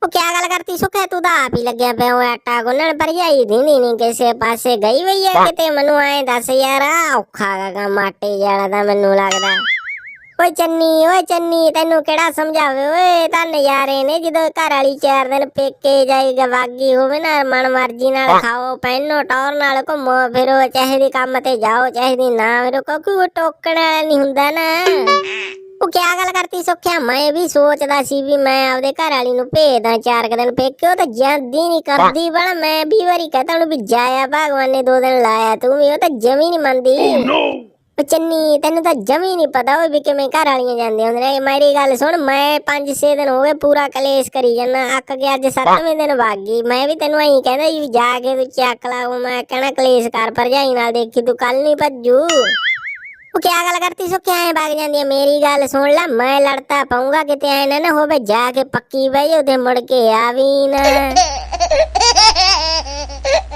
ਉਹ ਕਿਆ ਗੱਲ ਕਰਤੀ ਸੁਖੇ ਤੂੰ ਤਾਂ ਆਪ ਹੀ ਲੱਗਿਆ ਪਿਆ ਉਹ ਆਟਾ ਗੁੰਨਣ ਭਰਜਾਈ ਦੀਂਦੀ ਨਹੀਂ ਕਿਸੇ ਪਾਸੇ ਗਈ ਵਈ ਹੈ ਕਿਤੇ ਮੈਨੂੰ ਐਂ ਦੱਸ ਯਾਰ ਔਖਾ ਗਾ ਕੰਮ ਆਟੇ ਵਾਲਾ ਤਾਂ ਮੈਨੂੰ ਲੱਗਦਾ। ਓਏ ਚੰਨੀ ਤੈਨੂੰ ਕਿਹੜਾ ਸਮਝਾਵੇ ਓਏ ਤਾਂ ਨਜ਼ਾਰੇ ਨੇ ਜਦੋਂ ਘਰ ਵਾਲੀ 4 ਦਿਨ ਪੇਕੇ ਜਾਏਗਾ ਵਾਗੀ ਹੋਵੇ ਨਾ ਮਨ ਮਰਜ਼ੀ ਨਾਲ ਖਾਓ ਪਹਿਨੋ ਟੌਰ ਨਾਲ ਘੁੰਮੋ ਫਿਰੋ ਚਾਹੇ ਦੀ ਕੰਮ ਤੇ ਜਾਓ ਚਾਹੇ ਦੀ ਨਾ ਫਿਰੋ ਕੋਈ ਟੋਕਣ ਵਾਲਾ ਨਹੀਂ ਹੁੰਦਾ ਨਾ। ਉਹ ਕਿਆ ਗੱਲ ਕਰਤੀ ਸੁਖਿਆ ਮੈਂ ਵੀ ਸੋਚਦਾ ਸੀ ਵੀ ਮੈਂ ਆਪਦੇ ਘਰ ਵਾਲੀ ਨੂੰ ਭੇਜਦਾ 4 ਦਿਨ ਪੇਕੇ ਉਹ ਤਾਂ ਜਾਂਦੀ ਨਹੀਂ ਕਰਦੀ ਬੜਾ ਮੈਂ 20 ਵਾਰੀ ਕਹਤਾ ਉਹਨੂੰ ਵੀ ਜਾਇਆ ਭਗਵਾਨ ਨੇ 2 ਦਿਨ ਲਾਇਆ ਤੂੰ ਵੀ ਉਹ ਤਾਂ ਜਮੀ ਨਹੀਂ ਮੰਨਦੀ। ਚੰਨੀ ਤੈਨੂੰ ਤਾਂ ਜਮੀ ਨਹੀਂ ਪਤਾ ਉਹ ਵੀ ਕਿਵੇਂ ਘਰ ਵਾਲੀਆਂ ਜਾਂਦੀਆਂ ਹੁੰਦੀਆਂ ਨੇ। ਮੇਰੀ ਗੱਲ ਸੁਣ ਮੈਂ 5-6 ਦਿਨ ਹੋ ਗਏ ਪੂਰਾ ਕਲੇਸ਼ ਕਰੀ ਜਾਂਦਾ ਅੱਕ ਕੇ ਅੱਜ 7ਵੇਂ ਦਿਨ ਵਾਗੀ ਮੈਂ ਵੀ ਤੈਨੂੰ ਐਂ ਕਹਿੰਦਾ ਵੀ ਜਾ ਕੇ ਤੂੰ ਚੱਕ ਲਾ ਮੈਂ ਕਹਿਣਾ ਕਲੇਸ਼ ਕਰ ਭਰਜਾਈ ਨਾਲ ਦੇਖੀ ਤੂੰ ਕੱਲ ਨਹੀਂ ਭੱਜੂ। ਉਹ ਕਿਆ ਗੱਲ ਕਰਤੀ ਸੁੱਕਿਆ ਐ ਵਗ ਜਾਂਦੀ ਹੈ ਮੇਰੀ ਗੱਲ ਸੁਣ ਲੈ ਮੈਂ ਲੜਤਾ ਪਾਉਂਗਾ ਕਿਤੇ ਐ ਨਾ ਹੋਵੇ ਜਾ ਕੇ ਪੱਕੀ ਬਈ ਉਹਦੇ ਮੁੜ ਕੇ ਆਵੀ ਨਾ।